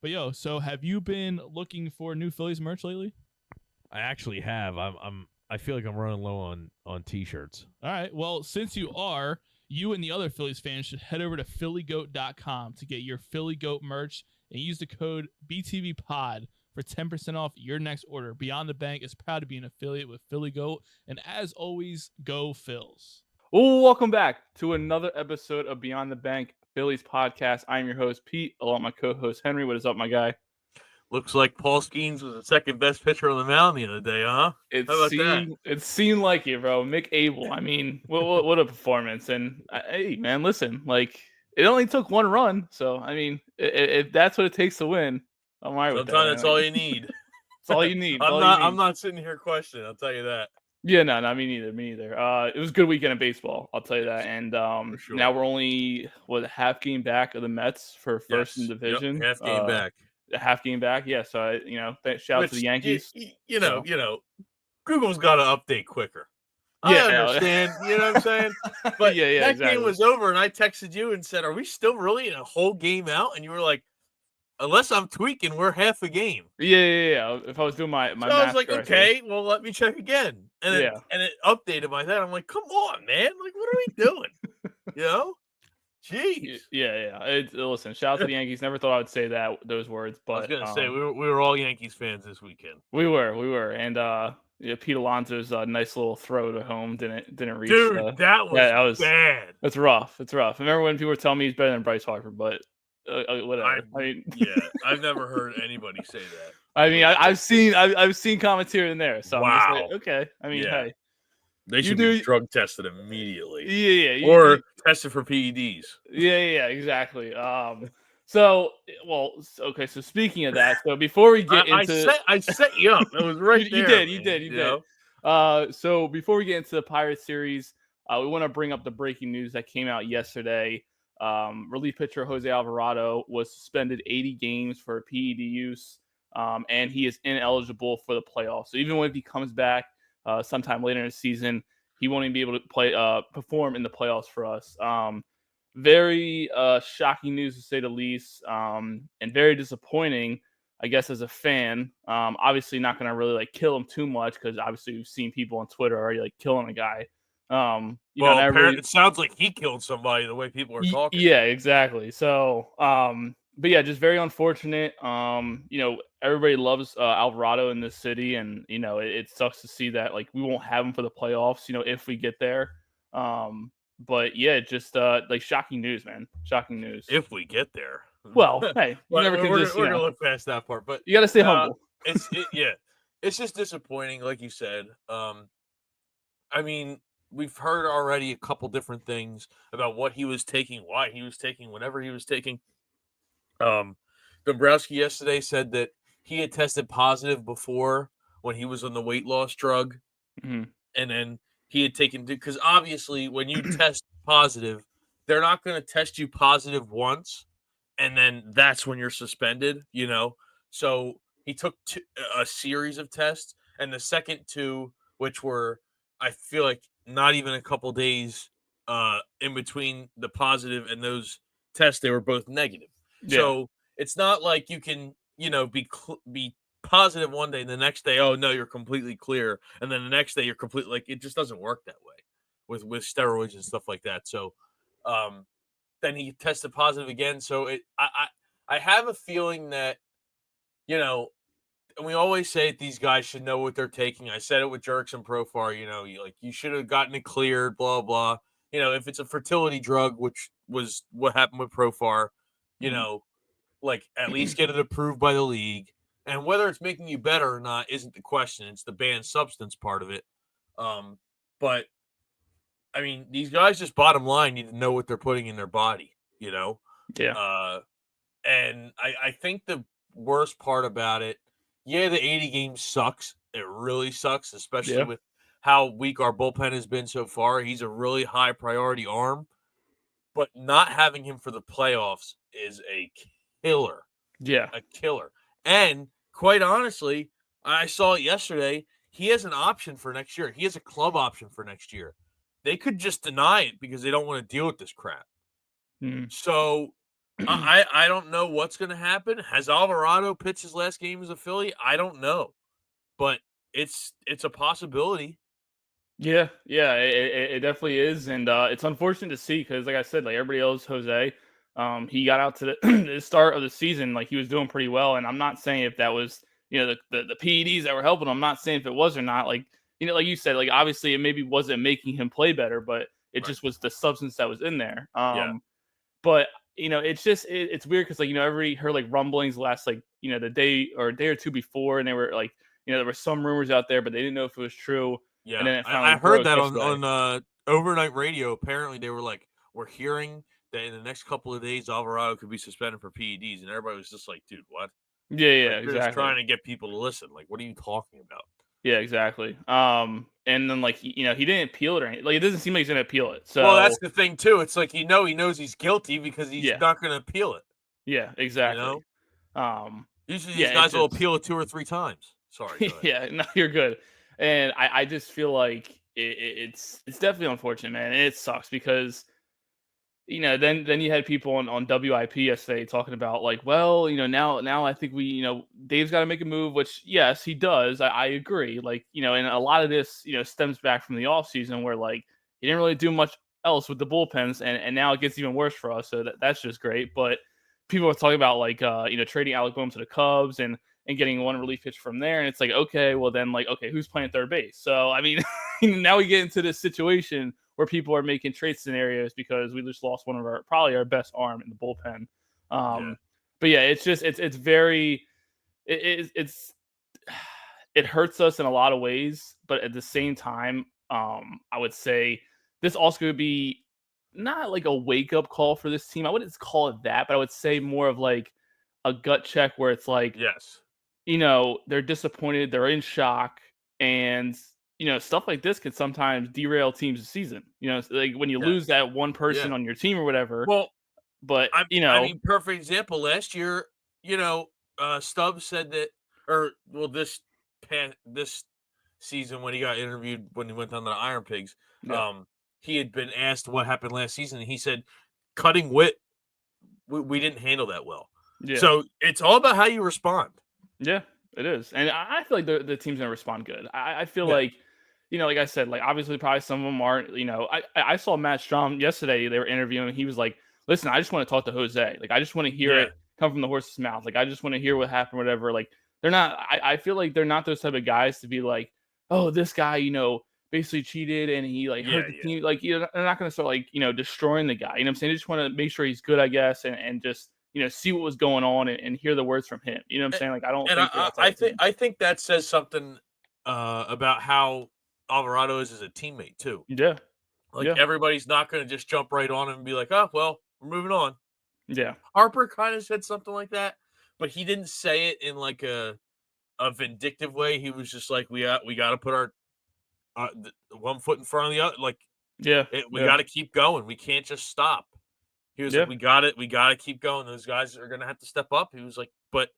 But so have you been looking for new Phillies merch lately? I actually have. I feel like I'm running low on t-shirts. All right. Well, since you and the other Phillies fans should head over to phillygoat.com to get your Philly Goat merch and use the code BTVPod for 10% off your next order. Beyond the Bank is proud to be an affiliate with Philly Goat. And as always, go Phils. Well, welcome back to another episode of Beyond the Bank Phillies podcast. I'm your host, Pete, along with my co-host, Henry. What is up, my guy? Looks like Paul Skeens was the second best pitcher on the mound the other day, huh? It seemed like it, bro. Mick Abel. I mean, what a performance. And, hey, man, listen, like, it only took one run. So, I mean, if that's what it takes to win, I'm all right with that. Sometimes that's all you need. It's all you need. I'm not sitting here questioning. I'll tell you that. Yeah, no, me neither. It was a good weekend of baseball, I'll tell you that. And sure. Now we're only a half game back of the Mets for first in division. Half game back. A half game back, yeah. So shout out to the Yankees. You know, Google's got to update quicker. I understand, you know what I'm saying? But that exactly. game was over, and I texted you and said, "Are we still really in a whole game out?" And you were like, "Unless I'm tweaking, we're half a game." Yeah. If I was doing my so I was like, "Okay, well, let me check again." And it updated by that. I'm like, "Come on, man! Like, what are we doing?" You know? Jeez. Yeah. Listen, shout out to the Yankees. Never thought I would say those words, but I was gonna say we were all Yankees fans this weekend. We were, and Pete Alonso's nice little throw to home didn't reach. Dude, that was bad. It's rough. I remember when people were telling me he's better than Bryce Harper, but whatever. I've never heard anybody say that. I mean, I've seen comments here and there, so wow. I'm just like, okay. I mean, hey. They should be drug tested immediately. Yeah. Or tested for PEDs. Yeah, exactly. So speaking of that, so before we get into... I set you up. It was right there. You did. So before we get into the Pirates series, we want to bring up the breaking news that came out yesterday. Relief pitcher Jose Alvarado was suspended 80 games for PED use, and he is ineligible for the playoffs. So even when he comes back sometime later in the season, he won't even be able to perform in the playoffs for us. Very shocking news to say the least, and very disappointing, I guess, as a fan. Obviously not going to really kill him too much, because obviously we've seen people on Twitter already killing a guy. It sounds like he killed somebody the way people are talking. Yeah, exactly. So, but yeah, just very unfortunate. Everybody loves Alvarado in this city, and it sucks to see that we won't have him for the playoffs. If we get there. But yeah, just shocking news, man. Shocking news. If we get there. Well, hey, we're gonna look past that part, but you got to stay humble. It's just disappointing, like you said. I mean, we've heard already a couple different things about what he was taking, why he was taking, whatever he was taking. Dombrowski yesterday said that he had tested positive before when he was on the weight loss drug, and then he had taken, because obviously when you test positive, they're not going to test you positive once, and then that's when you're suspended, So he took a series of tests, and the second two, which were, I feel like, not even a couple days in between the positive and those tests, they were both negative. Yeah. So it's not like you can, be positive one day and the next day, oh no, you're completely clear, and then the next day you're completely it just doesn't work that way with steroids and stuff like that. So then he tested positive again. So I have a feeling that and we always say that these guys should know what they're taking. I said it with Jerks and Profar, you should have gotten it cleared, blah blah. If it's a fertility drug, which was what happened with Profar, at least get it approved by the league. And whether it's making you better or not isn't the question. It's the banned substance part of it. But, I mean, these guys just bottom line need to know what they're putting in their body, Yeah. And I think the worst part about it, the 80 games sucks. It really sucks, especially with how weak our bullpen has been so far. He's a really high priority arm. But not having him for the playoffs is a killer. Yeah. A killer. And quite honestly, I saw it yesterday. He has an option for next year. He has a club option for next year. They could just deny it because they don't want to deal with this crap. So I don't know what's going to happen. Has Alvarado pitched his last game as a Philly? I don't know, but it's a possibility. Yeah, it definitely is, and it's unfortunate to see because, like I said, like everybody else, Jose, he got out to the, the start of the season like he was doing pretty well, and I'm not saying if that was the PEDs that were helping him. I'm not saying if it was or not. Like like you said, like obviously it maybe wasn't making him play better, but it Right. just was the substance that was in there. Yeah. But it's just it's weird because like everybody heard like rumblings last like the day or a day or two before, and they were like there were some rumors out there, but they didn't know if it was true. And Yeah, then it finally I heard broke that yesterday. on overnight radio. Apparently, they were like, "We're hearing that in the next couple of days, Alvarado could be suspended for PEDs," and everybody was just like, "Dude, what?" Yeah, Like, you're just exactly. trying to get people to listen. Like, what are you talking about? Yeah, exactly. And then like he didn't appeal it or anything. Like it doesn't seem like he's gonna appeal it. Well, that's So the thing too. It's like he knows he's guilty because he's yeah, not going to appeal it. yeah, You exactly. know, usually Yeah, these it's guys will just appeal it 2 or 3 times. Sorry, go ahead. yeah, no, you're good. And I just feel like it's definitely unfortunate, man. And it sucks because then you had people on WIP yesterday talking about like, well, now I think we, Dave's got to make a move, which yes, he does. I agree. Like, and a lot of this, stems back from the offseason where like he didn't really do much else with the bullpens, and now it gets even worse for us. So that's just great. But people are talking about like trading Alec Boehm to the Cubs and getting one relief pitch from there, and it's like okay, well then like okay, who's playing third base? So I mean, now we get into this situation where people are making trade scenarios because we just lost one of probably our best arm in the bullpen. Yeah. But yeah, it's very it's it hurts us in a lot of ways, but at the same time, I would say this also could be not like a wake up call for this team. I wouldn't call it that, but I would say more of like a gut check where it's like Yes. they're disappointed, they're in shock, and stuff like this can sometimes derail teams' season. Like when you lose Yes. that one person Yeah. on your team or whatever. Well, But I mean, perfect example. Last year, Stubbs said that, or well, this season when he got interviewed when he went down to the Iron Pigs, yeah, he had been asked what happened last season, and he said, "Cutting Witt, we didn't handle that well." yeah, So it's all about how you respond. yeah, it is, and I feel like the team's gonna respond good. I feel Yeah. like. Like I said, like obviously probably some of them aren't. I saw Matt Strom yesterday. They were interviewing. He was like, "Listen, I just want to talk to Jose. Like, I just want to hear Yeah. it come from the horse's mouth. Like, I just want to hear what happened, whatever." Like, they're not. I feel like they're not those type of guys to be like, "Oh, this guy, basically cheated and he like hurt Yeah. the Yeah. team." Like, they're not going to start like destroying the guy. You know what I'm saying? They just want to make sure he's good, I guess, and just see what was going on and hear the words from him. You know what I'm saying? Like, I don't And think they're that type of team. I think that says something about how Alvarado is as a teammate too. Yeah, Like yeah, everybody's not going to just jump right on him and be like, "Oh, well, we're moving on." yeah. Harper kind of said something like that, but he didn't say it in like a vindictive way. He was just like, we got to put our one foot in front of the other. Like Yeah, we yeah, got to keep going. We can't just stop. He was yeah, like, we got to keep going. Those guys are going to have to step up. He was like, but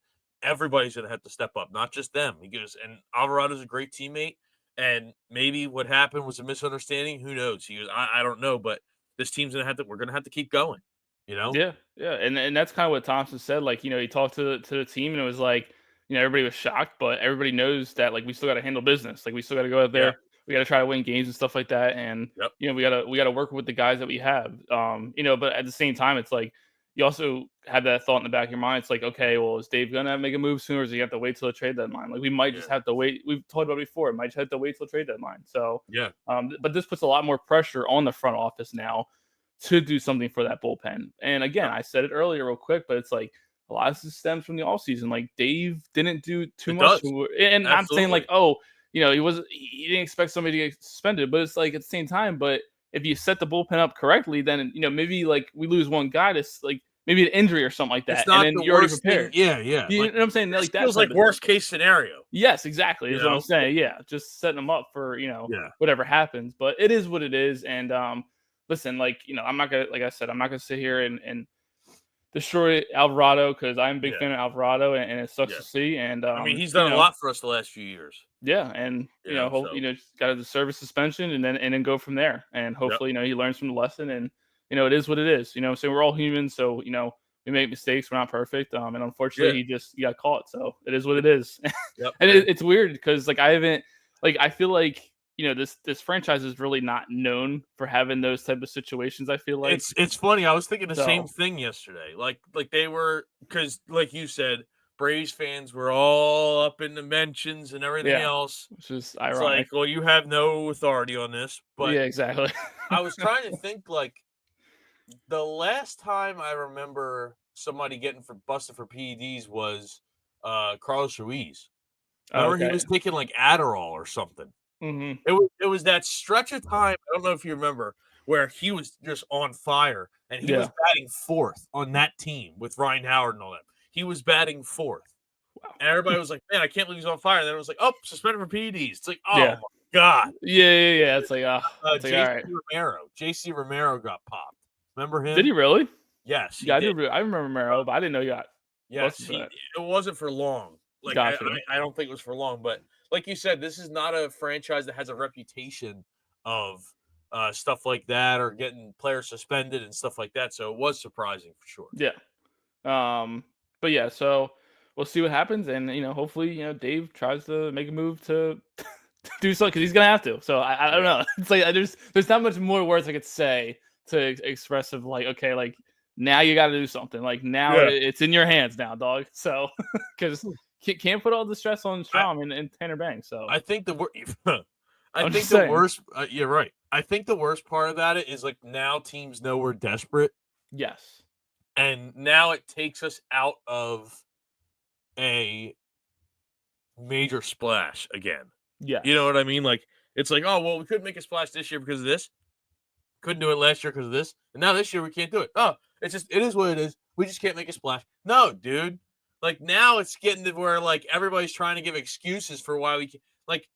everybody's going to have to step up, not just them. He goes, and Alvarado's a great teammate. And maybe what happened was a misunderstanding. Who knows? He goes, I don't know, but this team's we're going to have to keep going. You know? yeah, yeah. And that's kind of what Thompson said. Like, he talked to the team and it was like, everybody was shocked, but everybody knows that like we still got to handle business. Like we still got to go out Yeah. there. We got to try to win games and stuff like that. And Yep. we gotta work with the guys that we have. But at the same time, it's like you also have that thought in the back of your mind. It's like, okay, well, is Dave gonna make a move sooner, or does he have to wait till the trade deadline? Like we might just Yeah. have to wait. We've talked about it before. It might just have to wait till the trade deadline. So Yeah. but this puts a lot more pressure on the front office now to do something for that bullpen. And again, Yep. I said it earlier real quick, but it's like a lot of this stems from the offseason. Like Dave didn't do too It much. does. And I'm saying like, Absolutely. he didn't expect somebody to get suspended, but it's like at the same time, but if you set the bullpen up correctly, then maybe like we lose one guy to like maybe an injury or something like It's that, and not then the you're already worst thing. prepared. Yeah, yeah. You Like, know what I'm saying? this Like that feels type like of thing. worst case scenario, Yes, exactly. you Is what I'm know? saying. Yeah, just setting them up for Yeah. whatever happens. But it is what it is. And listen, like I'm not gonna like I said, I'm not gonna sit here and destroy Alvarado because I'm a big Yeah. fan of Alvarado and it sucks Yeah. to see. And I mean, he's done a lot for us the last few years, yeah, and you know, hope so just got to deserve a suspension and then go from there. And yep. hopefully he learns from the lesson and it is what it is. So we're all humans, so we We make mistakes. We're not perfect. And unfortunately, he got caught. So it is what it is. Yep. And it's weird because I feel like this franchise is really not known for having those type of situations. I feel like it's funny. I was thinking the same thing yesterday. Like they were, because like you said, Braves fans were all up in the mentions and everything else, which is It's ironic. like, well, you have no authority on this. But yeah, exactly. I was trying to think, like, the last time I remember somebody getting busted for PEDs was Carlos Ruiz. Remember, he was taking like Adderall or something. Mm-hmm. It was that stretch of time. I don't know if you remember, where he was just on fire, and he was batting fourth on that team with Ryan Howard and all that. He was batting fourth. Wow. And everybody was like, "Man, I can't believe he's on fire." And then it was like, "Oh, suspended for PEDs." It's like, "Oh my god." Yeah. It's like, JC Romero got popped. Remember him? Did he really? Yes. I remember Romero, but I didn't know he got. Yes, it wasn't for long. Like, gotcha. I don't think it was for long, but like you said, this is not a franchise that has a reputation of stuff like that or getting players suspended and stuff like that. So it was surprising for sure. Yeah. But yeah, so we'll see what happens, and hopefully, Dave tries to make a move to do something because he's gonna have to. So I don't know. It's like there's not much more words I could say to express of like, okay, like now you got to do something. Like now it's in your hands now, dog. So because can't put all the stress on Strom and Tanner Banks. So I think the worst. You're right. I think the worst part about it is like now teams know we're desperate. Yes. And now it takes us out of a major splash again. Yeah. You know what I mean? Like, it's like, oh, well, we couldn't make a splash this year because of this. Couldn't do it last year because of this. And now this year we can't do it. Oh, it is what it is. We just can't make a splash. No, dude. Like, now it's getting to where, like, everybody's trying to give excuses for why we can't. Like,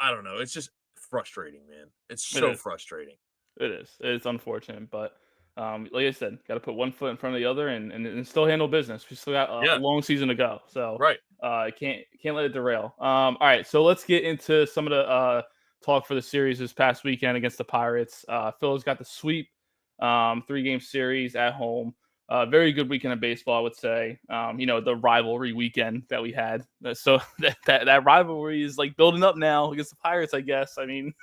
I don't know. It's just frustrating, man. It's so frustrating. It is. It's unfortunate, but like I said, got to put one foot in front of the other and still handle business. We still got a long season to go, so can't let it derail. All right, so let's get into some of the talk for the series this past weekend against the Pirates. Phillies got the sweep, 3-game series at home. Very good weekend of baseball, I would say. The rivalry weekend that we had. So that rivalry is like building up now against the Pirates, I guess. I mean,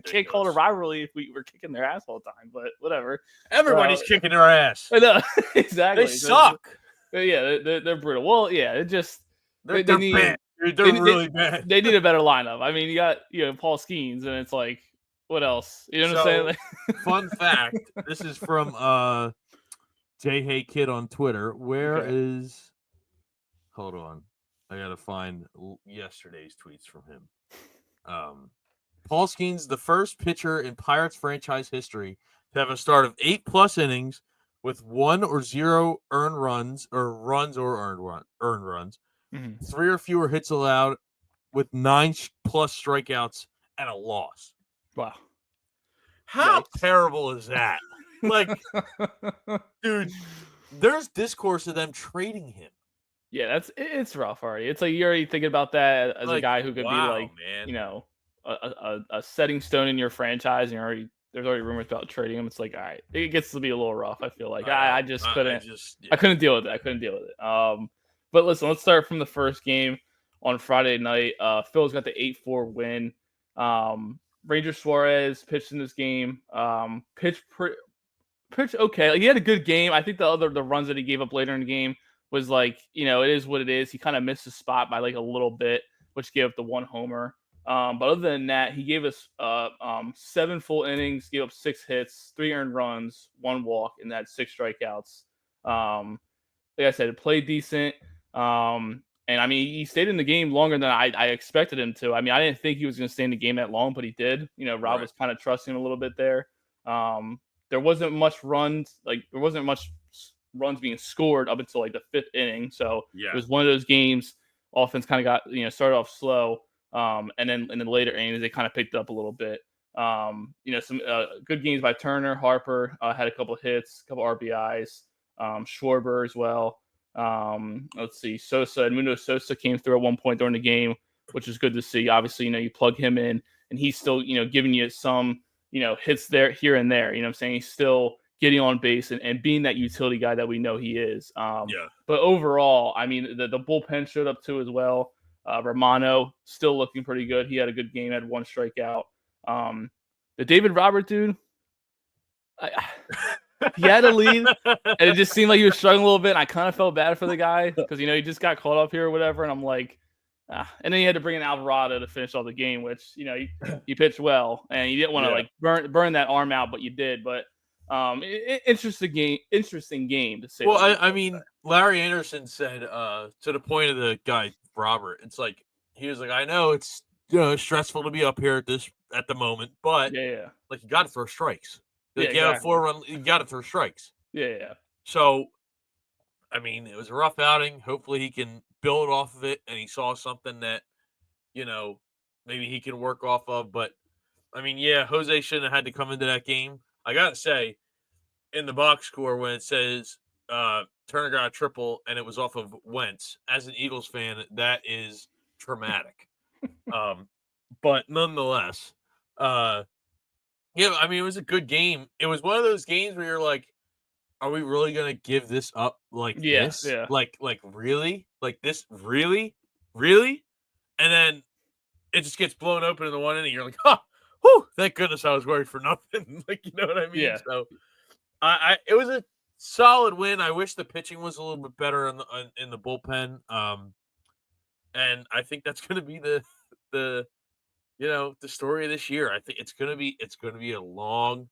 can't call it a rivalry if we were kicking their ass all the time, but whatever. Everybody's kicking their ass. I know, exactly. They suck. Yeah, they're brutal. Well, yeah, it just they're bad. They're really bad. They need a better lineup. I mean, you got Paul Skeens, and it's like, what else? You know what I'm saying? Like, fun fact: this is from J Hey Kid on Twitter. Where is? Hold on, I gotta find yesterday's tweets from him. Paul Skeens, the first pitcher in Pirates franchise history to have a start of 8+ innings with 1 or 0 earned runs or earned runs, 3 or fewer hits allowed, with 9+ strikeouts and a loss. Wow, how terrible is that? Like, dude, there's discourse of them trading him. Yeah, it's rough already. It's like you're already thinking about that as a guy who could be like, man. A setting stone in your franchise, and there's already rumors about trading him. It's like, all right, it gets to be a little rough. I feel like I just couldn't. I couldn't deal with it. But listen, let's start from the first game on Friday night. Phil's got the 8-4 win. Ranger Suarez pitched in this game. Pitched okay. Like, he had a good game. I think the runs that he gave up later in the game was like, it is what it is. He kind of missed the spot by like a little bit, which gave up the 1 homer. But other than that, he gave us 7 full innings, gave up 6 hits, 3 earned runs, 1 walk, and had 6 strikeouts. Like I said, it played decent. And I mean, he stayed in the game longer than I expected him to. I mean, I didn't think he was going to stay in the game that long, but he did. Rob was kind of trusting him a little bit there. There wasn't much runs. Like, there wasn't much runs being scored up until like the 5th inning. So it was one of those games. Offense kind of got started off slow. And then in the later innings, they kind of picked up a little bit. Some good games by Turner. Harper had a couple hits, a couple RBIs. Schwarber as well. Let's see. Edmundo Sosa came through at one point during the game, which is good to see. Obviously, you plug him in, and he's still, giving you some, hits there, here and there. You know what I'm saying? He's still getting on base and being that utility guy that we know he is. Yeah. But overall, I mean, the bullpen showed up too as well. Romano still looking pretty good. He had a good game, had 1 strikeout. The David Robert dude, he had a lead, and it just seemed like he was struggling a little bit. And I kind of felt bad for the guy because, he just got caught up here or whatever. And I'm like, and then he had to bring in Alvarado to finish all the game, which, he pitched well, and you didn't want to burn that arm out, but you did. But interesting game to say. Well, I mean, Larry Anderson said to the point of the guy Robert, it's like he was like, I know it's stressful to be up here at the moment, but like you got to throw strikes. Like, exactly. 4-run, you got to throw strikes. Yeah. So, I mean, it was a rough outing. Hopefully, he can build off of it, and he saw something that maybe he can work off of. But I mean, Jose shouldn't have had to come into that game. I gotta say, in the box score when it says Turner got a triple and it was off of Wentz, as an Eagles fan, that is traumatic. But nonetheless, I mean, it was a good game. It was one of those games where you're like, are we really gonna give this up like this? Yeah. Like really? Like this really? Really? And then it just gets blown open in the one inning. You're like, whew, thank goodness I was worried for nothing. Like, you know what I mean? Yeah. So it was a solid win. I wish the pitching was a little bit better in the bullpen. And I think that's going to be the story of this year. I think it's going to be a long,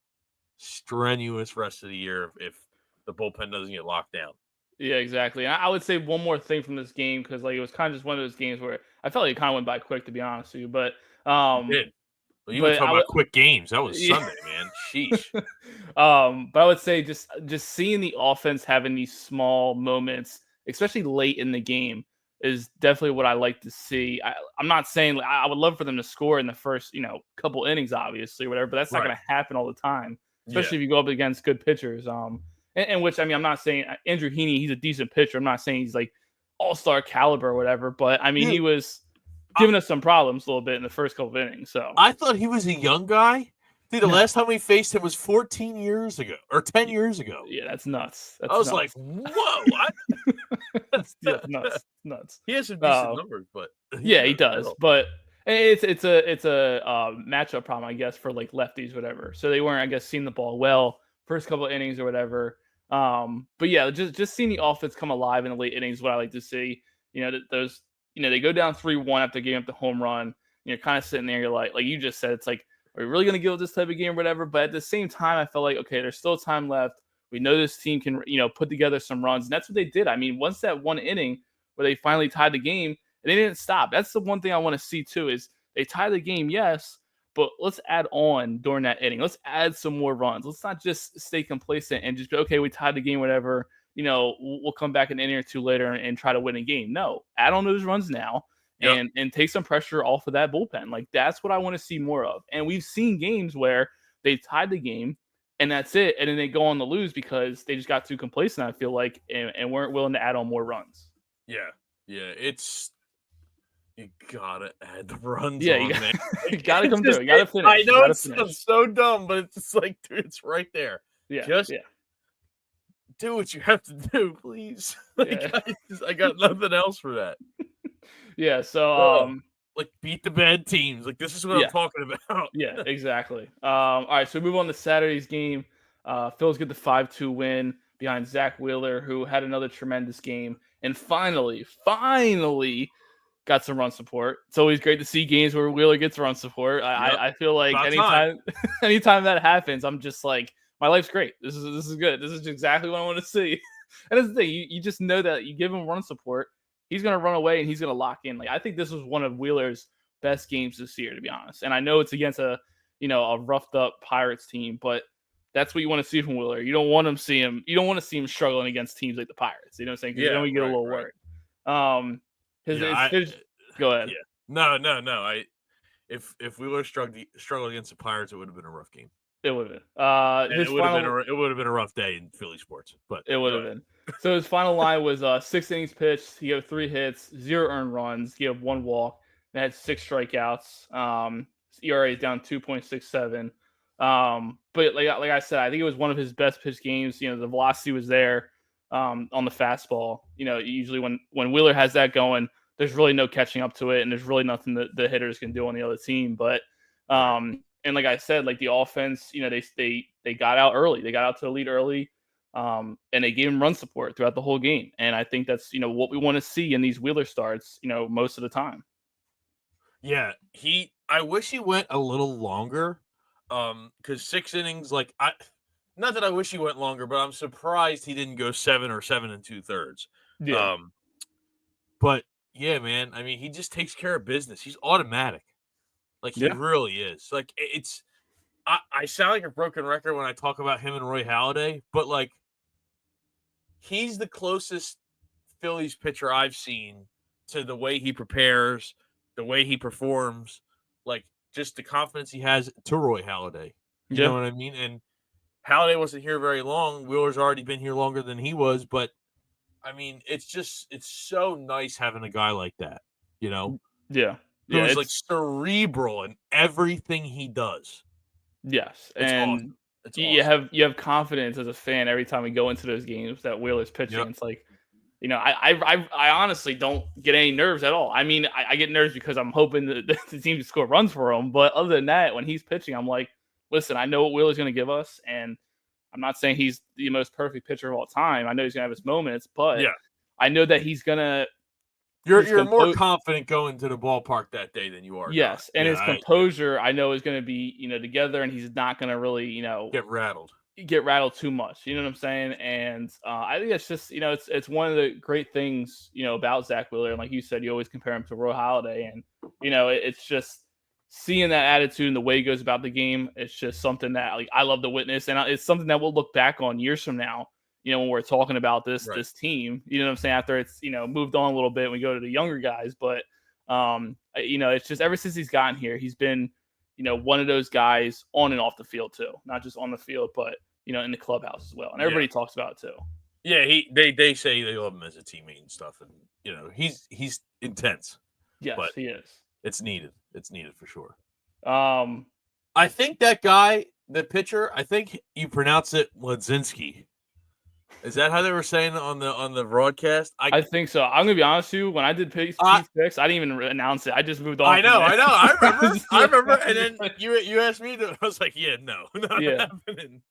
strenuous rest of the year if the bullpen doesn't get locked down. Yeah, exactly. And I would say one more thing from this game, because it was kind of just one of those games where I felt like it kind of went by quick, to be honest with you. But it did. Well, you were talking about quick games. That was Sunday, man. Sheesh. But I would say just seeing the offense having these small moments, especially late in the game, is definitely what I like to see. I'm not saying I would love for them to score in the first, couple innings, obviously, or whatever, but that's not going to happen all the time, especially if you go up against good pitchers. And which, I mean, I'm not saying Andrew Heaney, he's a decent pitcher. I'm not saying he's like all-star caliber or whatever, but I mean, he was giving us some problems a little bit in the first couple of innings. So I thought he was a young guy. Dude, the last time we faced him was 14 years ago or 10 years ago. Yeah, that's nuts. I was like, whoa. That's nuts. He has some decent numbers, but yeah, he does. But it's a matchup problem, I guess, for like lefties, whatever. So they weren't, I guess, seeing the ball well first couple of innings or whatever. But yeah, just seeing the offense come alive in the late innings is what I like to see. Those they go down 3-1 after giving up the home run. You're kind of sitting there, you're like you just said, it's like, are we really going to give up this type of game or whatever? But at the same time, I felt like, okay, there's still time left. We know this team can, put together some runs. And that's what they did. I mean, once that one inning where they finally tied the game, and they didn't stop. That's the one thing I want to see too, is they tie the game, yes, but let's add on during that inning. Let's add some more runs. Let's not just stay complacent and just be, okay, we tied the game, whatever. We'll come back an inning or two later and try to win a game. No, add on those runs now. And take some pressure off of that bullpen. Like, that's what I want to see more of. And we've seen games where they tied the game and that's it. And then they go on to lose because they just got too complacent, I feel like, and weren't willing to add on more runs. Yeah. You gotta add the runs. Yeah, you gotta come through. You gotta finish. I know it's so dumb, but it's just like, dude, it's right there. Yeah. Do what you have to do, please. I got nothing else for that. Yeah, so like beat the bad teams. Like, this is what I'm talking about. Yeah, exactly. All right, so we move on to Saturday's game. Phillies get the 5-2 win behind Zach Wheeler, who had another tremendous game, and finally got some run support. It's always great to see games where Wheeler gets run support. I feel like anytime that happens, I'm just like, my life's great. This is good. This is exactly what I want to see. And that's the thing. You just know that you give him run support, he's going to run away and he's going to lock in. Like, I think this was one of Wheeler's best games this year, to be honest. And I know it's against a roughed up Pirates team, but that's what you want to see from Wheeler. You don't want to see him struggling against teams like the Pirates. You know what I'm saying? Because then we get a little worried. Go ahead. Yeah. No. If Wheeler struggled against the Pirates, it would have been a rough game. It would have been. It would have been a rough day in Philly sports, but it would have been. So his final line was 6 innings pitched. He had 3 hits, 0 earned runs. He had 1 walk and had 6 strikeouts. ERA is down 2.67. But like I said, I think it was one of his best pitch games. The velocity was there on the fastball. Usually when Wheeler has that going, there's really no catching up to it, and there's really nothing that the hitters can do on the other team. But and like I said, like the offense, they got out early. They got out to the lead early. And they gave him run support throughout the whole game. And I think that's, what we want to see in these Wheeler starts, most of the time. Yeah, I wish he went a little longer. Because 6 innings, not that I wish he went longer, but I'm surprised he didn't go 7 or 7 2/3. Yeah. But yeah, man, I mean, he just takes care of business. He's automatic. He really is. I sound like a broken record when I talk about him and Roy Halladay, but he's the closest Phillies pitcher I've seen to the way he prepares, the way he performs, just the confidence he has to Roy Halladay. You know what I mean? And Halladay wasn't here very long. Wheeler's already been here longer than he was, but I mean, it's so nice having a guy like that, Yeah. Who's cerebral in everything he does. Yes. It's and awesome. It's you awesome. have confidence as a fan every time we go into those games that Wheeler's pitching. Yep. It's like, I honestly don't get any nerves at all. I mean, I get nerves because I'm hoping that the team to score runs for him. But other than that, when he's pitching, I'm like, listen, I know what Wheeler's going to give us. And I'm not saying he's the most perfect pitcher of all time. I know he's going to have his moments, but I know that he's going to. You're more confident going to the ballpark that day than you are. Yes, and his composure, I know, is going to be together, and he's not going to really get rattled too much. You know what I'm saying? And I think it's just it's one of the great things about Zach Wheeler. And like you said, you always compare him to Roy Halladay, and it's just seeing that attitude and the way he goes about the game. It's just something that I love to witness, and it's something that we'll look back on years from now. When we're talking about this team, you know what I'm saying? After it's, moved on a little bit, we go to the younger guys, but, it's just ever since he's gotten here, he's been, one of those guys on and off the field too, not just on the field, but, in the clubhouse as well. And everybody talks about it too. Yeah. They say they love him as a teammate and stuff. And, he's intense. Yes, but he is. It's needed. It's needed for sure. I think that guy, the pitcher, I think you pronounce it Ledzinski. Is that how they were saying on the broadcast? I think so. I'm gonna be honest with you. When I did picks, I didn't even announce it. I just moved on. I know. I remember. And then you asked me to. I was like, no, not happening.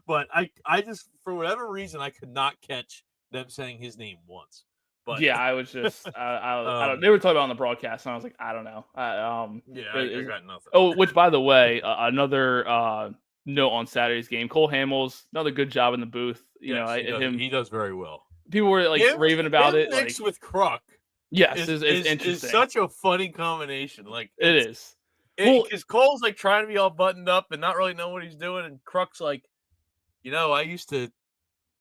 But I just, for whatever reason, I could not catch them saying his name once. But I was just I don't. They were talking about it on the broadcast, and I was like, I don't know. I got nothing. Oh, which by the way, another note on Saturday's game, Cole Hamels, another good job in the booth. He does very well. People were raving about it. Mixed with Kruk. Yes, is interesting. It's such a funny combination. It is. Because Cole's trying to be all buttoned up and not really know what he's doing, and Kruk's like, I used to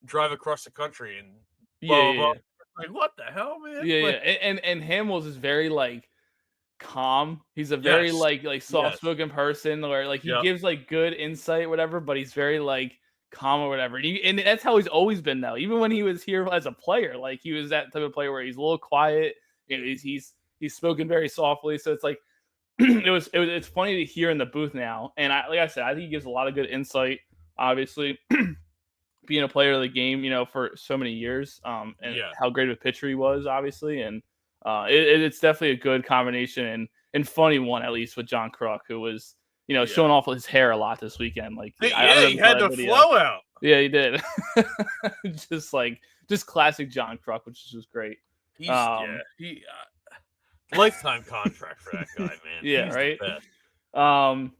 drive across the country and blah, blah, blah. Like, what the hell, man? Yeah. And Hamels is very calm. He's a very soft-spoken person, where he gives good insight, whatever, but he's very calm or whatever. And that's how he's always been, though. Even when he was here as a player, he was that type of player where he's a little quiet. He's spoken very softly. So it's it's funny to hear in the booth now. And like I said, I think he gives a lot of good insight. Obviously, being a player of the game, for so many years, and how great of a pitcher he was, obviously, and it's definitely a good combination and funny one, at least with John Kruk, who was showing off his hair a lot this weekend. He had the flow out. Yeah, he did. just classic John Kruk, which is just great. He's lifetime contract for that guy, man. Yeah, he's right. The best.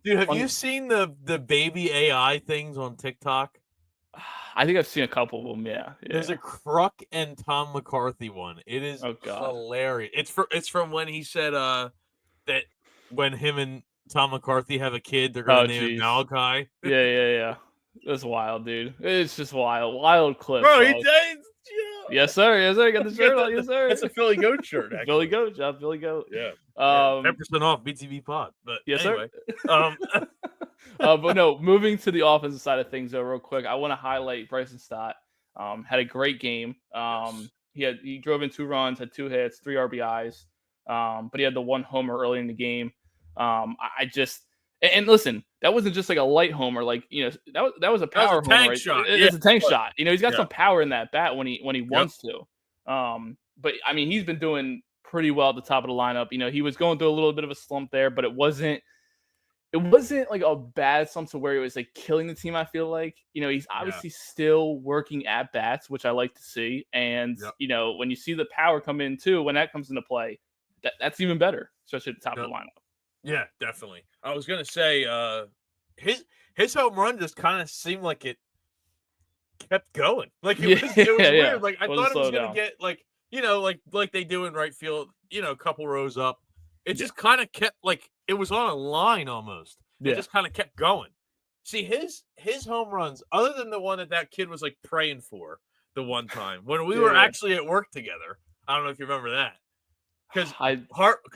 Dude, have you seen the baby AI things on TikTok? I think I've seen a couple of them. Yeah. There's a Kruk and Tom McCarthy one. It is hilarious. It's from when he said that when him and Tom McCarthy have a kid, they're gonna name him Malachi. Yeah. That's wild, dude. It's just wild clip. Bro, Yes, sir. Got the shirt on. Yes, sir. That's a Philly Goat shirt. Actually. Philly Goat job. Philly Goat. Yeah. 10% off BTV Pod. But yes, anyway. Sir. But no, moving to the offensive side of things, though, real quick, I want to highlight Bryson Stott. Had a great game. He drove in 2 runs, had 2 hits, 3 RBIs. But he had the 1 homer early in the game. And listen, that wasn't just like a light homer. Like, that was a power homer. Shot. It's a tank shot. He's got some power in that bat when he wants to. But I mean, he's been doing pretty well at the top of the lineup. He was going through a little bit of a slump there, but it wasn't like a bad slump to where it was like killing the team. I feel like, he's obviously still working at bats, which I like to see. And, when you see the power come in too, when that comes into play, that's even better, especially at the top of the lineup. Yeah, definitely. I was going to say his home run just kind of seemed like it kept going. Like it was weird. Yeah. Like I thought it was going to get like, like they do in right field, a couple rows up. It just kind of kept like it was on a line almost. It just kind of kept going. See, his home runs, other than the one that kid was like praying for the one time when we were actually at work together. I don't know if you remember that. Because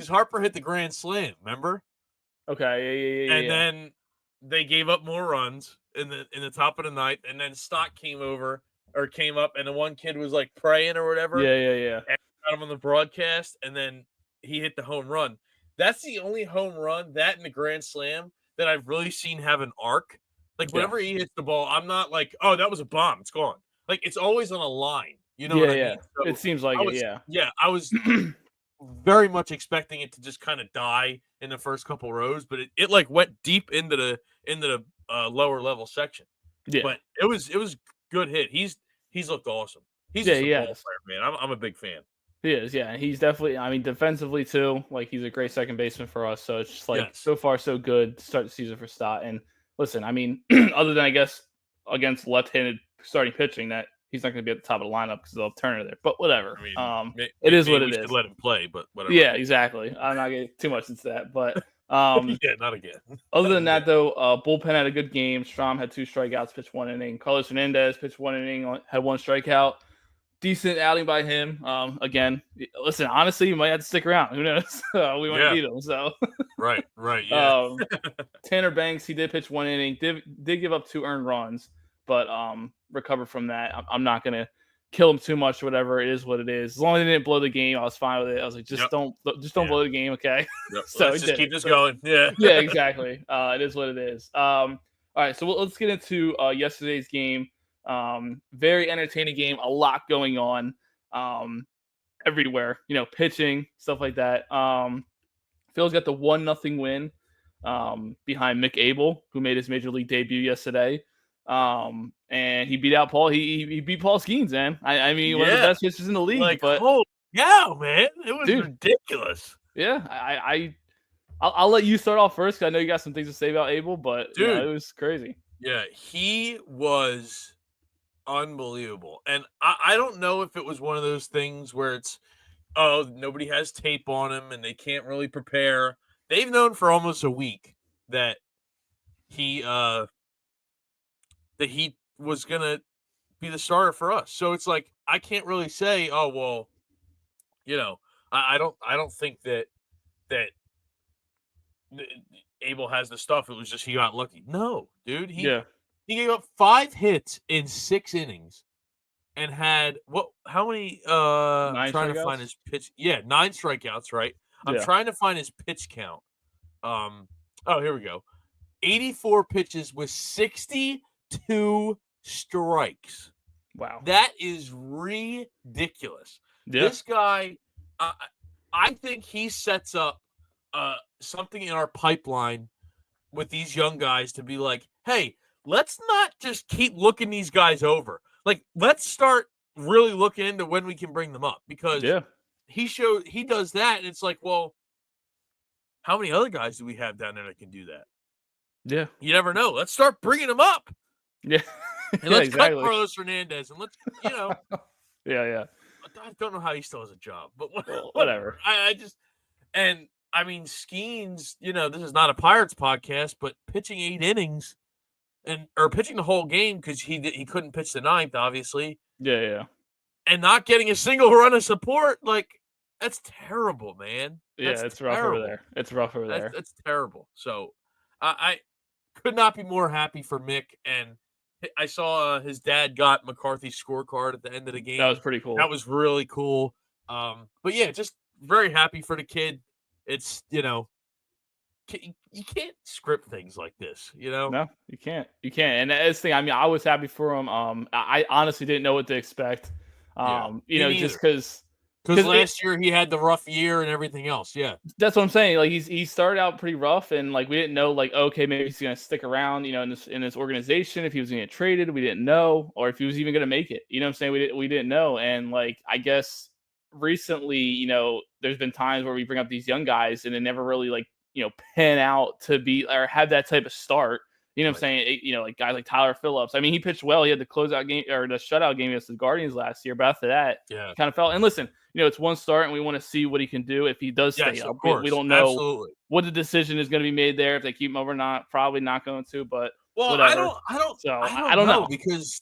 Harper hit the grand slam, remember? Okay, yeah. And then they gave up more runs in the top of the ninth, and then Stock came up, and the one kid was like praying or whatever. Yeah. And got him on the broadcast, and then he hit the home run. That's the only home run, that in the grand slam, that I've really seen have an arc. Like whenever he hits the ball, I'm not like, oh, that was a bomb, it's gone. Like it's always on a line. You know what I mean? So it seems like I was very much expecting it to just kind of die in the first couple rows, but it like went deep into the lower level section. Yeah, but it was good hit. He's looked awesome. He's a ball player, man. I'm a big fan. He is, yeah. He's definitely, I mean, defensively too. Like he's a great second baseman for us. So it's just like so far so good to start the season for Stott. And listen, I mean, other than I guess against left-handed starting pitching, that he's not going to be at the top of the lineup because they'll have Turner there. But whatever. I mean, it is what it is. Should let him play, but whatever. Yeah, exactly. I'm not getting too much into that, but not again. Other than that, though, bullpen had a good game. Strom had 2 strikeouts, pitched 1 inning. Carlos Hernandez pitched 1 inning, had 1 strikeout. Decent outing by him. Again, listen, honestly, you might have to stick around. Who knows? We might need him. So right, yeah. Tanner Banks, he did pitch 1 inning. Did give up 2 earned runs, but recovered from that. I'm not gonna kill him too much or whatever. It is what it is. As long as they didn't blow the game, I was fine with it. I was like, just don't blow the game, okay? Yep. So let's just keep this going. Yeah. Yeah, exactly. It is what it is. All right, so let's get into yesterday's game. Very entertaining game. A lot going on everywhere. Pitching, stuff like that. Phil's got the 1-0 win behind Mick Abel, who made his major league debut yesterday. And he beat out Paul. He beat Paul Skeens, man. I mean, one of the best pitchers in the league. Like, but oh yeah, man, it was ridiculous. Yeah, I'll let you start off first because I know you got some things to say about Abel, but it was crazy. Yeah, he was unbelievable, and I don't know if it was one of those things where it's nobody has tape on him and they can't really prepare. They've known for almost a week that he was gonna be the starter for us. So it's like I can't really say, oh well, I don't think that Abel has the stuff. It was just he got lucky. No, dude, he gave up 5 hits in 6 innings and had how many 9 trying strikeouts? To find his pitch. Yeah, 9 strikeouts, right? I'm trying to find his pitch count. Here we go. 84 pitches with 62 strikes. Wow. That is ridiculous. Yeah. This guy, I think he sets up something in our pipeline with these young guys to be like, hey, let's not just keep looking these guys over. Like, let's start really looking into when we can bring them up because he does that. And it's like, well, how many other guys do we have down there that can do that? Yeah. You never know. Let's start bringing them up. Yeah. And let's cut Carlos Hernandez and let's, Yeah. I don't know how he still has a job, but whatever. I mean, Skeens, this is not a Pirates podcast, but pitching 8 innings or pitching the whole game because he couldn't pitch the 9th, obviously. Yeah. And not getting a single run of support, like, that's terrible, man. It's rough over there. It's rough over there. That's terrible. So I could not be more happy for Mick. And I saw his dad got McCarthy's scorecard at the end of the game. That was pretty cool. That was really cool. But yeah, just very happy for the kid. It's, you can't script things like this, you know? No, you can't. You can't. And that's the thing. I mean, I was happy for him. I honestly didn't know what to expect. Yeah, You me know, neither. just because last year he had the rough year and everything else. Yeah, that's what I'm saying. Like he started out pretty rough, and like we didn't know, like, okay, maybe he's gonna stick around, you know, in this organization. If he was gonna get traded, we didn't know, or if he was even gonna make it. You know what I'm saying? We didn't know. And like I guess recently, you know, there's been times where we bring up these young guys and they never really like, you know, pan out to be or have that type of start. You know what I'm saying? You know, like guys like Tyler Phillips. I mean, he pitched well. He had the closeout game or the shutout game against the Guardians last year, but after that, yeah, kind of fell. And listen, you know, it's one start, and we want to see what he can do if he does stay yes, up. of course. We don't know Absolutely. what the decision is going to be made there if they keep him over or not. Probably not going to, but Well, whatever. I don't know because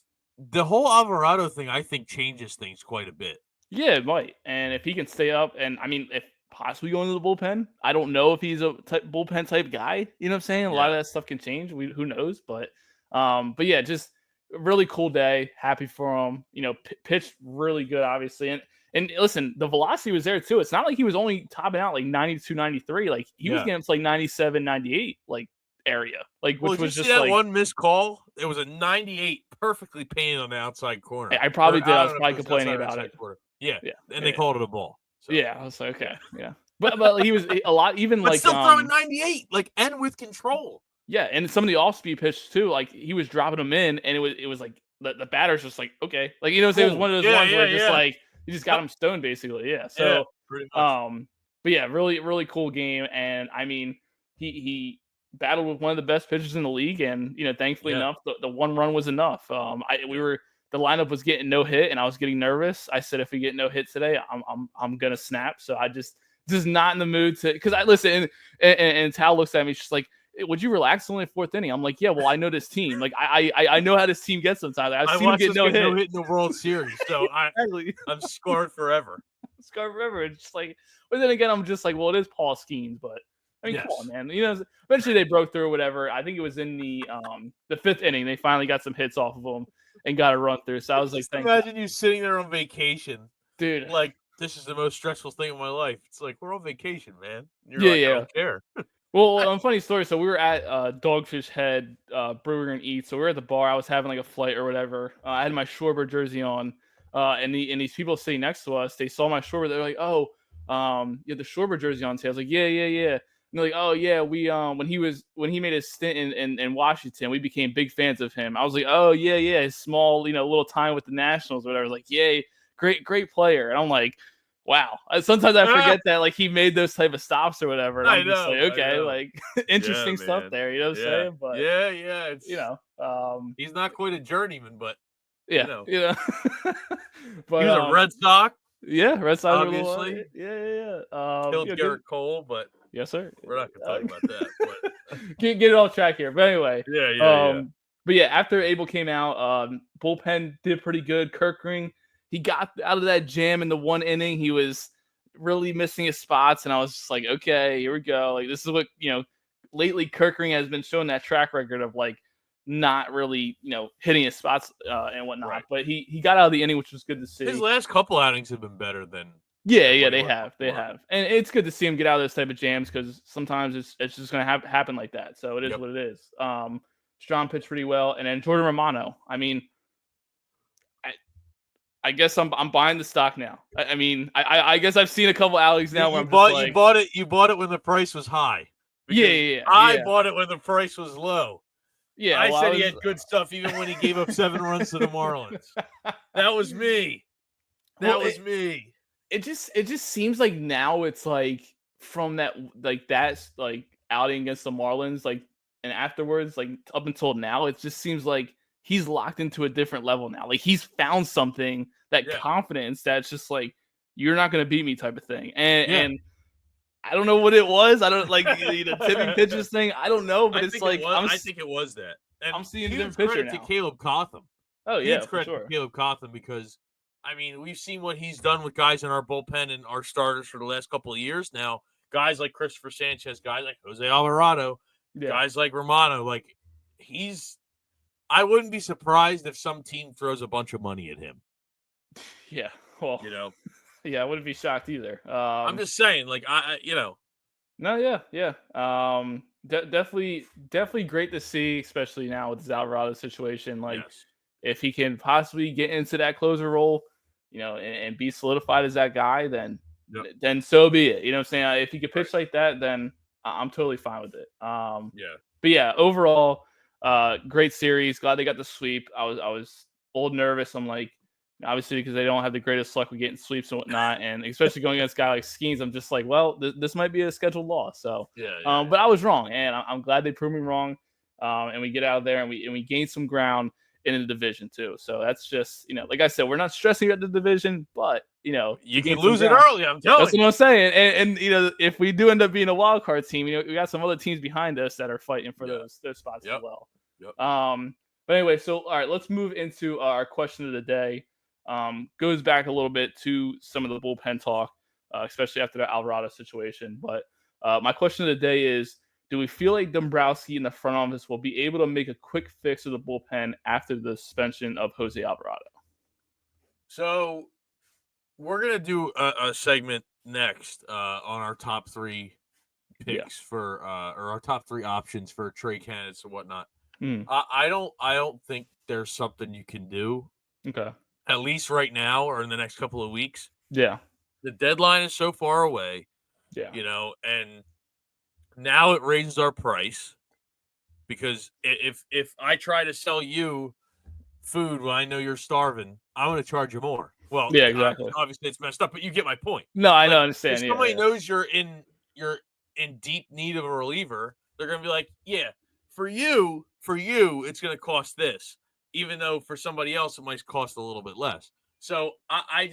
the whole Alvarado thing, I think, changes things quite a bit. Yeah, it might. And if he can stay up, and I mean, if possibly going to the bullpen, I don't know if he's a bullpen type guy. You know what I'm saying? A lot of that stuff can change. Who knows? But yeah, just a really cool day. Happy for him. You know, pitched really good, obviously. And listen, the velocity was there too. It's not like he was only topping out like 92, 93. Like he was getting up to like 97, 98, like area. Like which was just that like one missed call. It was a 98 perfectly painted on the outside corner. I probably did. I was probably complaining about it. Yeah. And they called it a ball. So. Yeah, I was like, okay, yeah. But he was a lot, even but like still throwing 98, like and with control. Yeah, and some of the off speed pitch too, like he was dropping them in, and it was like the batter's just like, okay, like you know, it was one of those ones where just like you just got him stoned basically, yeah. So pretty much. But yeah, really cool game, and I mean he battled with one of the best pitchers in the league, and you know, thankfully enough, the one run was enough. The lineup was getting no hit, and I was getting nervous. I said, if we get no hit today, I'm gonna snap. So I just not in the mood to, because I listen, and Tal looks at me, she's like, would you relax only fourth inning? I'm like, yeah, well, I know this team. Like I know how this team gets sometimes. I've seen them get no hit in the World Series, so I'm scarred forever. Scarred forever. It's just like, but then again, I'm just like, well, it is Paul Skeens, but I mean, come on, man. You know, eventually they broke through, whatever. I think it was in the fifth inning. They finally got some hits off of them and got a run through. So I was like, imagine you sitting there on vacation, dude. Like, this is the most stressful thing in my life. It's like, we're on vacation, man. You're I don't care. Well, funny story. So we were at Dogfish Head Brewer and Eat. So we were at the bar. I was having like a flight or whatever. I had my Shorebird jersey on, and these people sitting next to us, they saw my Shorebird. They're like, "Oh, you have the Shorebird jersey on today." I was like, "Yeah." And they're like, "Oh yeah, we when he made his stint in Washington, we became big fans of him." I was like, "Oh yeah, his small little time with the Nationals or whatever." I was like, "Yay, great player." And I'm like, wow. Sometimes I forget that like he made those type of stops or whatever. And I'm just like, okay, like interesting stuff there. You know what I'm saying? But yeah. It's, he's not quite a journeyman, but yeah. But he was a Red Sox. Yeah, Red Sox. Obviously. Yeah. Killed Garrett Cole, but yes, sir. We're not gonna talk about that. But get it off track here. But anyway. Yeah. But yeah, after Abel came out, bullpen did pretty good. Kirkring, he got out of that jam in the one inning. He was really missing his spots, and I was just like, okay, here we go. Like, this is what, lately Kirkring has been showing that track record of like not really, hitting his spots and whatnot. Right. But he got out of the inning, which was good to see. His last couple outings have been better than. Yeah, they have, and it's good to see him get out of those type of jams because sometimes it's just going to happen like that. So it is what it is. Strong pitched pretty well, and then Jordan Romano. I mean, I guess I'm buying the stock now. I mean, I guess I've seen a couple outings now where you bought it when the price was high. Yeah. I bought it when the price was low. Yeah, I said he had good stuff even when he gave up 7 runs to the Marlins. That was me. That was me. It just seems like now it's like from that outing against the Marlins, like, and afterwards, like up until now, it just seems like he's locked into a different level now. Like he's found something, that confidence that's just like, you're not going to beat me type of thing. And I don't know what it was. I don't like the tipping pitches thing. I don't know, but it's like, I think it was that. And I'm seeing a different picture now. To Caleb Cotham. Oh yeah, for sure. To Caleb Cotham because, I mean, we've seen what he's done with guys in our bullpen and our starters for the last couple of years now. Guys like Christopher Sanchez, guys like Jose Alvarado, guys like Romano. Like I wouldn't be surprised if some team throws a bunch of money at him. Yeah, well, yeah, I wouldn't be shocked either. I'm just saying, like No, yeah. Definitely great to see, especially now with this Alvarado situation. Like, Yes. if he can possibly get into that closer role, and be solidified as that guy, then Yep. then so be it. You know what I'm saying? If he could pitch Right. like that, then I'm totally fine with it. Yeah. But yeah, overall, great series. Glad they got the sweep. I was a little nervous. I'm like, obviously because they don't have the greatest luck with getting sweeps and whatnot, and especially going against a guy like Skeens, I'm just like, well, this might be a scheduled loss. So, Yeah. but I was wrong, and I'm glad they proved me wrong. And we get out of there and we gain some ground in the division too. So that's just, like I said, we're not stressing about the division, but You gain can some lose it ground. early. I'm telling That's you. what I'm saying. And if we do end up being a wild card team, we got some other teams behind us that are fighting for those spots as well. Yep. But anyway, so all right, let's move into our question of the day. Goes back a little bit to some of the bullpen talk, especially after the Alvarado situation. But my question of the day is: do we feel like Dombrowski in the front office will be able to make a quick fix of the bullpen after the suspension of Jose Alvarado? So we're gonna do a segment next on our top 3 picks for or our top 3 options for trade candidates and whatnot. I don't think there's something you can do. Okay. At least right now or in the next couple of weeks. Yeah. The deadline is so far away. Yeah. And now it raises our price because if I try to sell you food when I know you're starving, I'm going to charge you more. Well, yeah, exactly. Obviously it's messed up, but you get my point. No, I Like, understand. If somebody knows you're in deep need of a reliever, they're going to be like, yeah, for you, it's going to cost this, even though for somebody else it might cost a little bit less. So I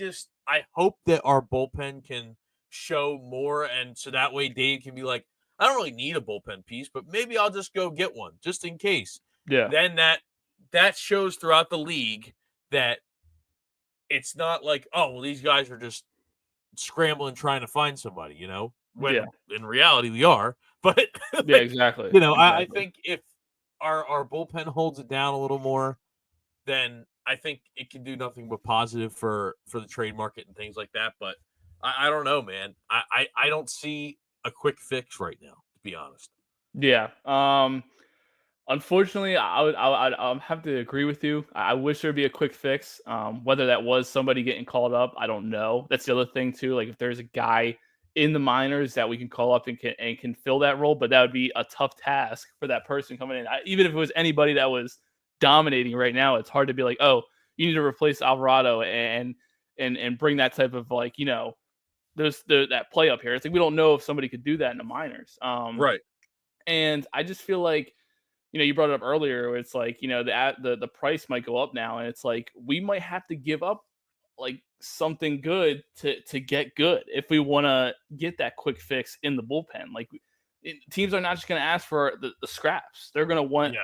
hope that our bullpen can show more, and so that way Dave can be like, I don't really need a bullpen piece, but maybe I'll just go get one just in case. Yeah. Then that shows throughout the league that it's not like, oh, well, these guys are just scrambling trying to find somebody, when in reality we are. But yeah, exactly. I think if our bullpen holds it down a little more, then I think it can do nothing but positive for the trade market and things like that. But I don't know, man. I don't see a quick fix right now, to be honest. Yeah. Unfortunately, I'll have to agree with you. I wish there'd be a quick fix. Whether that was somebody getting called up, I don't know. That's the other thing too. Like if there's a guy in the minors that we can call up and can fill that role, but that would be a tough task for that person coming in. Even if it was anybody that was dominating right now, it's hard to be like, oh, you need to replace Alvarado and bring that type of like, there's that play up here. It's like we don't know if somebody could do that in the minors. Right. And I just feel like, you brought it up earlier. It's like, the price might go up now, and it's like we might have to give up like something good to get good if we want to get that quick fix in the bullpen. Like teams are not just going to ask for the scraps; they're going to want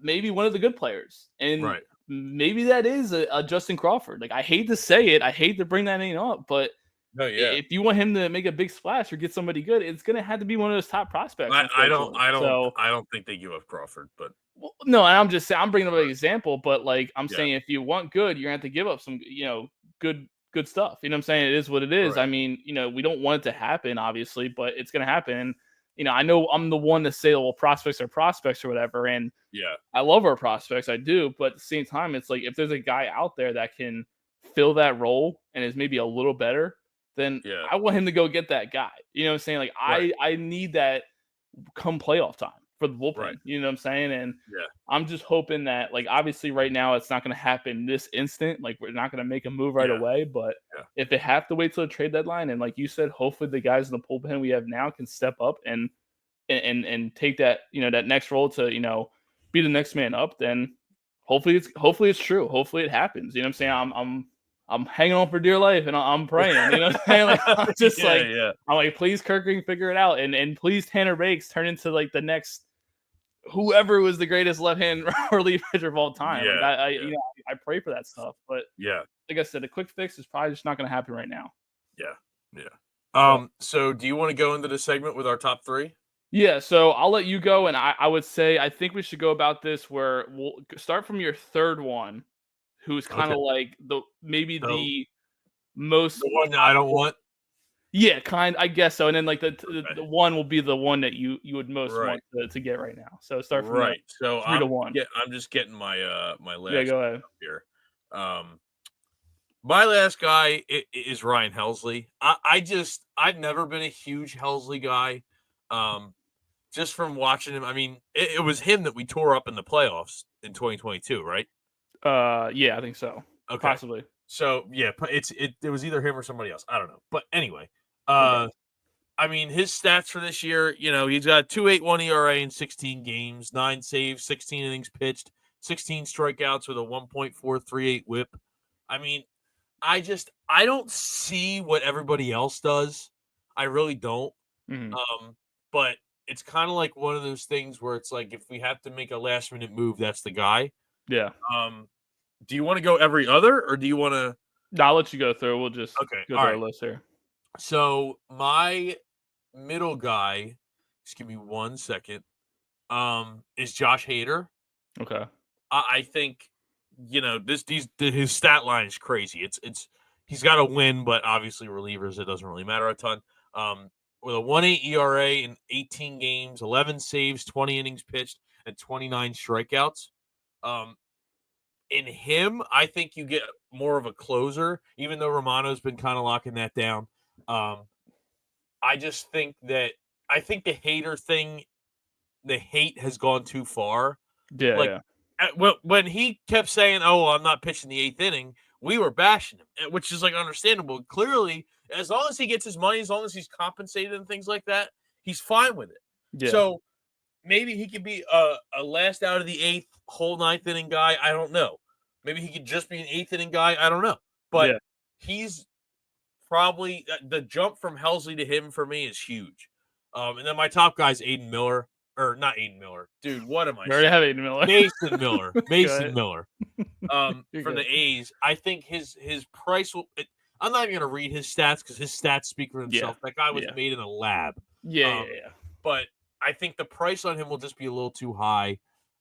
maybe one of the good players, and maybe that is a Justin Crawford. Like I hate to say it, I hate to bring that name up, but if you want him to make a big splash or get somebody good, it's gonna have to be one of those top prospects. I don't think they give up Crawford, but no, and I'm bringing up an example, but like I'm saying, if you want good, you're gonna have to give up some, good stuff. You know what I'm saying? It is what it is. Right. I mean, we don't want it to happen, obviously, but it's gonna happen. I know I'm the one to say, well, prospects are prospects or whatever, and I love our prospects, I do, but at the same time, it's like if there's a guy out there that can fill that role and is maybe a little better, then I want him to go get that guy. You know what I'm saying? Like I need that come playoff time for the bullpen. Right. You know what I'm saying? And I'm just hoping that, like, obviously right now it's not going to happen this instant. Like we're not going to make a move right away. But if they have to wait till the trade deadline, and like you said, hopefully the guys in the bullpen we have now can step up and take that, that next role to, be the next man up, then hopefully it's true. Hopefully it happens. You know what I'm saying? I'm hanging on for dear life and I'm praying, you know what I'm saying? Like, I'm just I'm like, please Kirk can figure it out. And please Tanner Bakes turn into like the next, whoever was the greatest left-hand relief pitcher of all time. I pray for that stuff, but like I said, a quick fix is probably just not going to happen right now. So do you want to go into the segment with our top 3? Yeah, so I'll let you go, and I would say I think we should go about this where we'll start from your third one, who's kind of like the most one that I don't want. Yeah, I guess so. And then like the one will be the one that you would most want to get right now. So start from right. So 3 to 1. I'm just getting my my last. Yeah, go ahead. Up here. My last guy is Ryan Helsley. I've never been a huge Helsley guy. Just from watching him, I mean, it was him that we tore up in the playoffs in 2022, right? Yeah, I think so. Okay. Possibly. So yeah, it was either him or somebody else. I don't know. But anyway, Okay. I mean, his stats for this year, he's got 2.81 ERA in 16 games, 9 saves, 16 innings pitched, 16 strikeouts with a 1.438 WHIP. I mean, I don't see what everybody else does. I really don't. Mm-hmm. But it's kind of like one of those things where it's like if we have to make a last minute move, that's the guy. Yeah. Do you want to go every other, or do you want to? No, I'll let you go through. We'll just Okay, go through our list here. So my middle guy, just give me 1 second, is Josh Hader. Okay. I think his stat line is crazy. It's he's got to win, but obviously relievers it doesn't really matter a ton. With a 1.8 ERA in 18 games, 11 saves, 20 innings pitched, and 29 strikeouts. In him, I think you get more of a closer, even though Romano's been kind of locking that down. I just think the Hader thing, the hate has gone too far. Yeah. When he kept saying, "Oh, I'm not pitching the 8th inning," we were bashing him, which is like understandable. Clearly, as long as he gets his money, as long as he's compensated and things like that, he's fine with it. Yeah. So maybe he could be a last out of the 8th, whole 9th inning guy. I don't know. Maybe he could just be an 8th inning guy. I don't know. But he's probably the jump from Helsley to him for me is huge. And then my top guy is Aiden Miller. Or not Aiden Miller. Dude, what am I saying? already have Aiden Miller. Mason Miller. Mason Miller. From good. the A's. I think his price will I'm not even going to read his stats because his stats speak for himself. That guy was made in a lab. Yeah. But I think the price on him will just be a little too high.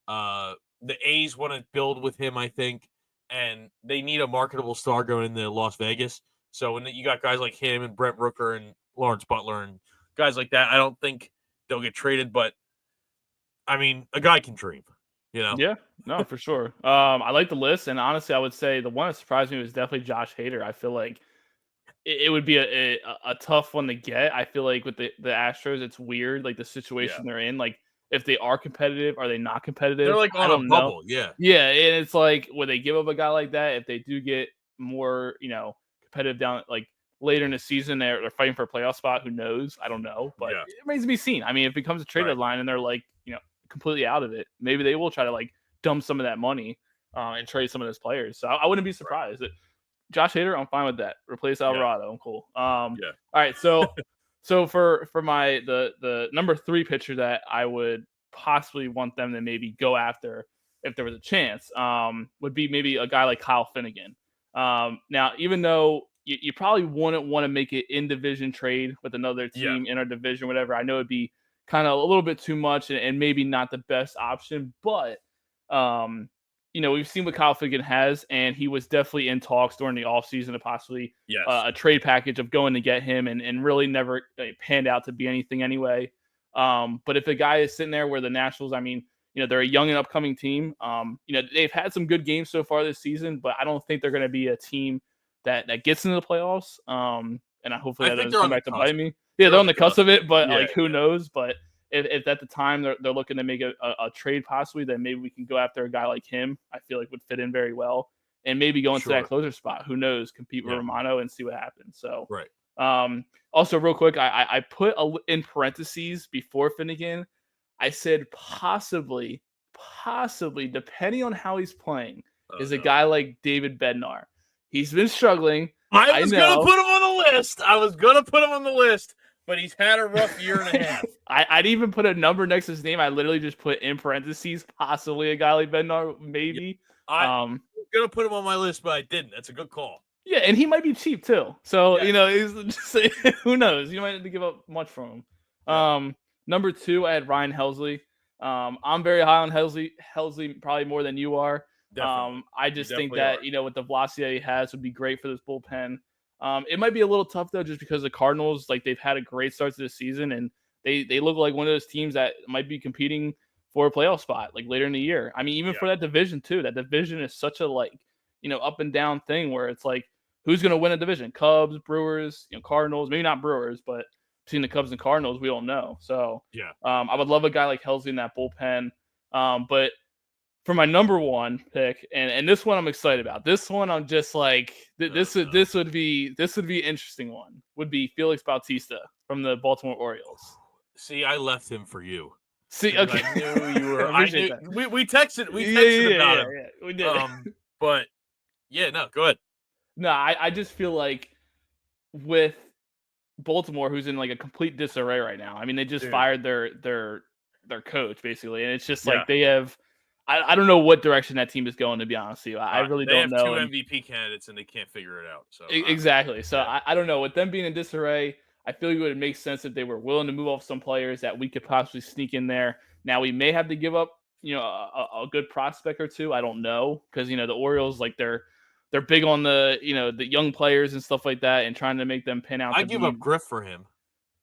The A's want to build with him, I think, and they need a marketable star going into Las Vegas. So when you got guys like him and Brent Rooker and Lawrence Butler and guys like that, I don't think they'll get traded. But I mean, a guy can dream, Yeah, no, for sure. I like the list, and honestly, I would say the one that surprised me was definitely Josh Hader. I feel like it would be a tough one to get. I feel like with the Astros, it's weird, like the situation they're in. Like, if they are competitive, are they not competitive? They're like on a bubble, yeah, and it's like would they give up a guy like that if they do get more, competitive down like later in the season? They're fighting for a playoff spot. Who knows? I don't know, but it remains to be seen. I mean, if it becomes a trade deadline and they're like, completely out of it, maybe they will try to like dump some of that money and trade some of those players. So I wouldn't be surprised. Josh Hader, I'm fine with that. Replace Alvarado, I'm cool. All right, so for my the number 3 pitcher that I would possibly want them to maybe go after if there was a chance would be maybe a guy like Kyle Finnegan. Now, even though you probably wouldn't want to make it in division trade with another team in our division, whatever. I know it'd be kind of a little bit too much and maybe not the best option, but we've seen what Kyle Finnegan has, and he was definitely in talks during the offseason to possibly a trade package of going to get him and really never panned out to be anything anyway. But if a guy is sitting there where the Nationals, I mean, they're a young and upcoming team. They've had some good games so far this season, but I don't think they're going to be a team that gets into the playoffs. And hopefully that doesn't come back to bite me. Yeah, they're on the cusp of it, but who knows? But if at the time they're looking to make a trade possibly, then maybe we can go after a guy like him. I feel like would fit in very well, and maybe go into that closer spot. Who knows? Compete with Romano and see what happens. So also real quick, I put in parentheses before Finnegan. I said possibly, depending on how he's playing, is a guy like David Bednar. He's been struggling. I was going to put him on the list. But he's had a rough year and a half. I'd even put a number next to his name. I literally just put in parentheses, possibly a guy like Bednar, maybe. I'm going to put him on my list, but I didn't. That's a good call. Yeah, and he might be cheap too. So, he's just, who knows? You might have to give up much from him. Number 2, I had Ryan Helsley. I'm very high on Helsley. Helsley probably more than you are. I just think that, with the velocity that he has would be great for this bullpen. It might be a little tough though, just because the Cardinals, like, they've had a great start to the season, and they look like one of those teams that might be competing for a playoff spot like later in the year. I mean, even for that division too. That division is such a up and down thing where it's like, who's going to win a division? Cubs, Brewers, Cardinals. Maybe not Brewers, but between the Cubs and Cardinals, we don't know. So I would love a guy like Helsley in that bullpen. But for my number one pick, and this one I'm excited about. This one I'm just like, this would be an interesting one. Would be Felix Bautista from the Baltimore Orioles. See, I left him for you. See, okay. I knew you were. We texted about him. Yeah, we did. But yeah, no, go ahead. No, I just feel like with Baltimore, who's in like a complete disarray right now. I mean, they just fired their coach basically, and it's just like they have. I don't know what direction that team is going, to be honest with you. I really don't know. They have 2 MVP candidates, and they can't figure it out. So exactly. So I don't know. With them being in disarray, I feel like it would make sense if they were willing to move off some players that we could possibly sneak in there. Now we may have to give up, a good prospect or two. I don't know, because the Orioles, like, they're big on the the young players and stuff like that, and trying to make them pin out. I give up Griff for him.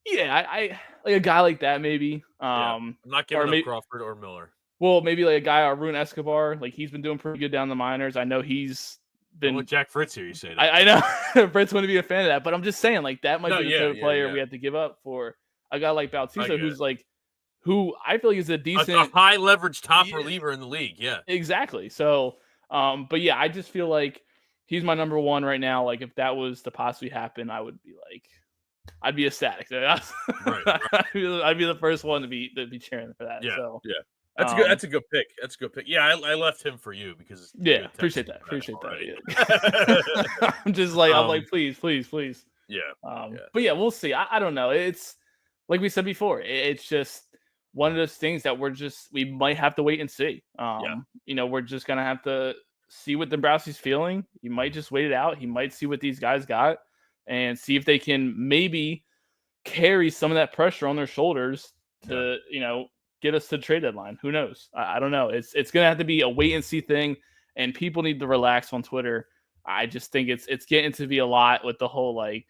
Yeah, I like a guy like that maybe. I'm not giving up Crawford or Miller. Well, maybe like a guy, Arun Escobar. Like, he's been doing pretty good down the minors. I know he's been. With Jack Fritz here, you say that. I know Fritz wouldn't be a fan of that, but I'm just saying, like, that might be the type of player we have to give up for a guy like Bautista, who I feel like is a decent, a high leverage top reliever in the league. Yeah, exactly. So, but yeah, I just feel like he's my number one right now. Like, if that was to possibly happen, I would be like, I'd be ecstatic. Right. I'd be the first one to be cheering for that. Yeah, so. Yeah. That's good. That's a good pick. Yeah, I left him for you because appreciate that. Yeah. I'm just like, I'm like, please. Yeah. But yeah, we'll see. I don't know. It's like we said before. It's just one of those things that we might have to wait and see. We're just gonna have to see what Dombrowski's feeling. He might just wait it out. He might see what these guys got and see if they can maybe carry some of that pressure on their shoulders to get us to the trade deadline. Who knows? I don't know. It's going to have to be a wait and see thing, and people need to relax on Twitter. I just think it's getting to be a lot with the whole, like,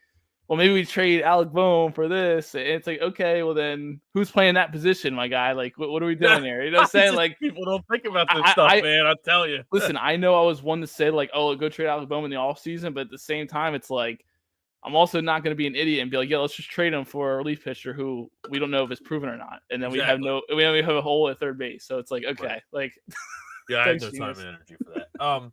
well, maybe we trade Alec Boehm for this. And it's like, okay, well then who's playing that position, my guy? Like, what are we doing here? You know what I'm saying? Like, people don't think about this stuff, man. I'll tell you. Listen, I know I was one to say, like, oh, go trade Alec Boehm in the offseason, but at the same time, it's like, I'm also not going to be an idiot and be like, yeah, let's just trade him for a relief pitcher who we don't know if it's proven or not. And then we have a hole at third base. So it's like, okay, like, yeah, I have no time and energy for that.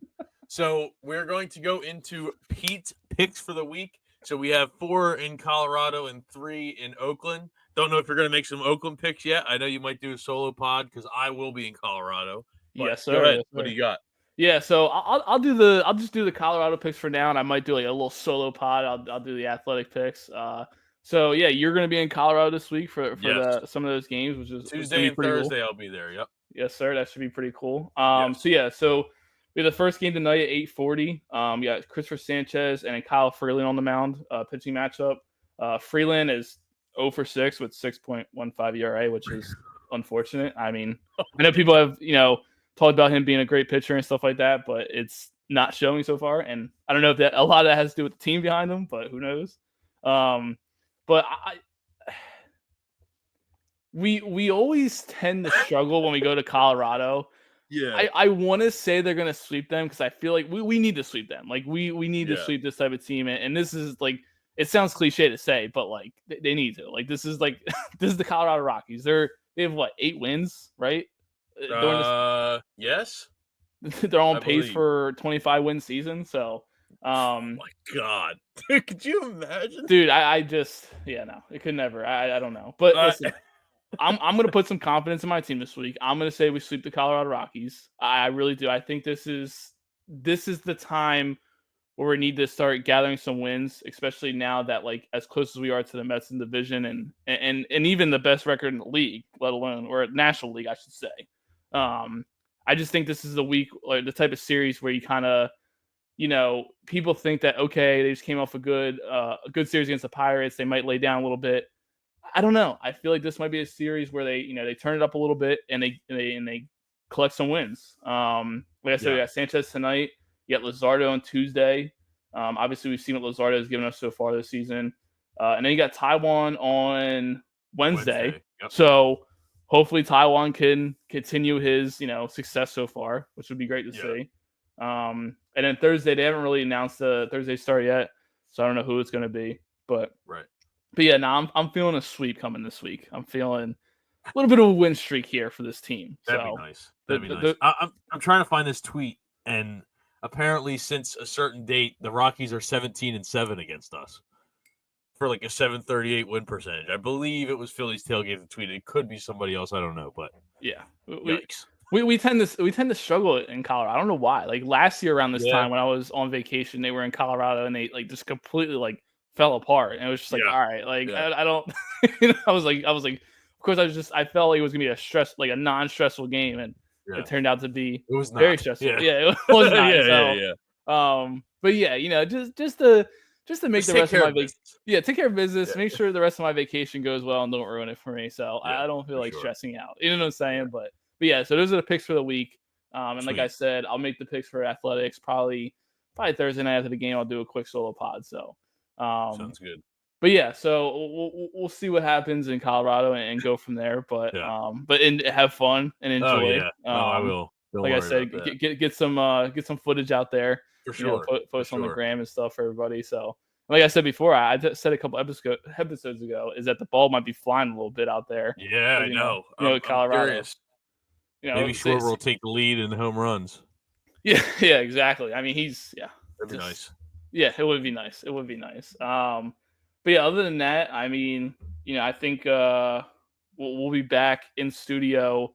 So we're going to go into Pete's picks for the week. So we have 4 in Colorado and 3 in Oakland. Don't know if you're going to make some Oakland picks yet. I know you might do a solo pod because I will be in Colorado. Yes, sir. Go ahead. Yes, what do you got? Yeah, so I'll just do the Colorado picks for now, and I might do like a little solo pod. I'll do the athletic picks. So yeah, you're going to be in Colorado this week for some of those games, which is Tuesday and Thursday. Cool. I'll be there. Yep. Yes, sir. That should be pretty cool. So we have the first game tonight at 8:40. We got Christopher Sanchez and Kyle Freeland on the mound, pitching matchup. Freeland is 0 for 6 with 6.15 ERA, which is unfortunate. I mean, I know people have talked about him being a great pitcher and stuff like that, but it's not showing so far. And I don't know if that a lot of that has to do with the team behind him, but who knows? But we always tend to struggle when we go to Colorado. Yeah, I want to say they're gonna sweep them because I feel like we need to sweep them. Like we need to sweep this type of team, and this is like, it sounds cliche to say, but like they need to. Like this is the Colorado Rockies. They have 8 wins, right? Yes. They're on pace for 25 win season. So, oh my God, dude, could you imagine? Dude, I just, no, it could never. I don't know, but listen, I'm gonna put some confidence in my team this week. I'm gonna say we sweep the Colorado Rockies. I really do. I think this is the time where we need to start gathering some wins, especially now that, like, as close as we are to the Mets in the division and even the best record in the league, let alone, or National League, I should say. I just think this is the week, or the type of series where you kind of, people think that, okay, they just came off a good series against the Pirates, they might lay down a little bit. I don't know. I feel like this might be a series where they, they turn it up a little bit and they collect some wins. Like I said, we got Sanchez tonight. You got Luzardo on Tuesday. Obviously, we've seen what Luzardo has given us so far this season. And then you got Taijuan on Wednesday. Yep. So hopefully Taijuan can continue his, success so far, which would be great to see. And then Thursday, they haven't really announced the Thursday start yet, so I don't know who it's going to be. But yeah, now I'm feeling a sweep coming this week. I'm feeling a little bit of a win streak here for this team. That'd be nice. That'd be nice. I'm trying to find this tweet, and apparently since a certain date, the Rockies are 17-7 against us for like a 738 win percentage. I believe it was Phillies tailgate that tweeted. It could be somebody else. I don't know, but yeah, we tend to struggle in Colorado. I don't know why. Like last year around this time when I was on vacation, they were in Colorado and they like just completely like fell apart. And it was just like, all right, like I don't. I was like, of course, I felt like it was gonna be a non-stressful game, and it turned out to be very stressful. Yeah, it was not. But yeah, just to make the rest of my vacation, take care of business. Make sure the rest of my vacation goes well and don't ruin it for me. So I don't feel like stressing out. You know what I'm saying? But yeah, so those are the picks for the week. And like I said, I'll make the picks for athletics probably Thursday night after the game. I'll do a quick solo pod. So sounds good. But yeah, so we'll see what happens in Colorado and go from there. But have fun and enjoy. Oh yeah, I will. Like I said, get some footage out there. For sure. Post on the gram and stuff for everybody. So, like I said before, I said a couple episodes ago, is that the ball might be flying a little bit out there. Yeah, I know. Colorado. I'm curious. Maybe Schwarber will take the lead in home runs. Yeah, exactly. I mean, that'd be nice. Yeah, it would be nice. It would be nice. But yeah, other than that, I mean, I think we'll be back in studio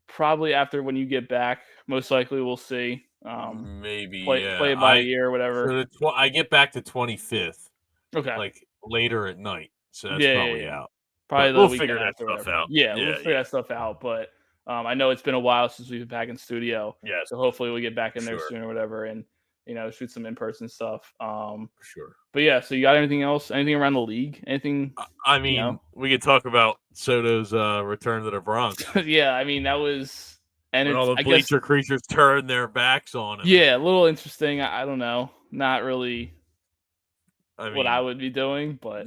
probably after when you get back. Most likely, we'll see. Maybe play it by ear or whatever. So I get back to 25th. Okay. Like later at night, so that's probably out. Probably we'll figure that stuff out. Yeah, we'll figure that stuff out. But I know it's been a while since we've been back in studio. Yeah. So hopefully we'll get back in there soon or whatever, and shoot some in-person stuff. For sure. But yeah, so you got anything else? Anything around the league? Anything? I mean, we could talk about Soto's return to the Bronx. Yeah, I mean that was. And when all the bleacher creatures turn their backs on him. Yeah, a little interesting. I don't know. Not really what I would be doing, but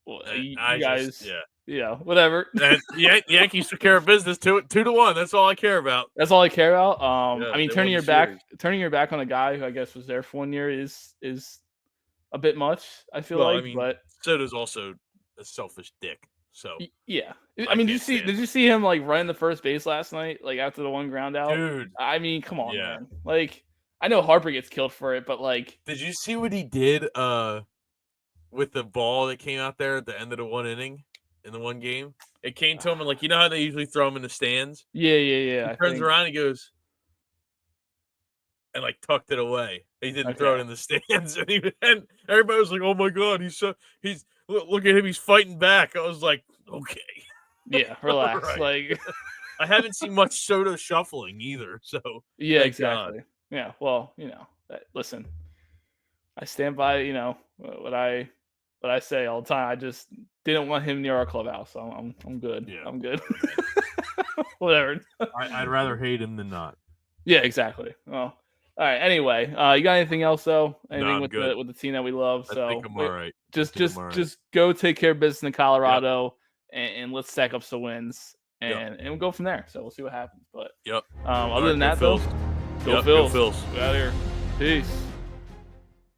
well, you guys, whatever. And Yankees took care of business 2-1. That's all I care about. That's all I care about. I mean, turning your back on a guy who I guess was there for 1 year is a bit much. I feel but Soto's also a selfish dick. So yeah, I mean, did you see him like running the first base last night, like after the one ground out? Dude, I mean, come on, man. Like, I know Harper gets killed for it, but like, did you see what he did with the ball that came out there at the end of the one inning in the one game? It came to him and like, you know how they usually throw him in the stands? Yeah. He turns around and goes and like tucked it away. He didn't throw it in the stands, and everybody was like, "Oh my god, he's look at him, he's fighting back." I was like, "Okay, yeah, relax." Right. Like, I haven't seen much Soto shuffling either. So yeah, exactly. God. Yeah, well, listen, I stand by what I say all the time. I just didn't want him near our clubhouse, so I'm good. Yeah. I'm good. Whatever. I'd rather hate him than not. Yeah, exactly. Well. All right. Anyway, you got anything else though? Anything with the team that we love? I think I'm all right. Just go take care of business in Colorado, and let's stack up some wins, and we'll go from there. So we'll see what happens. But other than that, though, go Phils. Go Phils. Go Phils. We're out of here. Peace.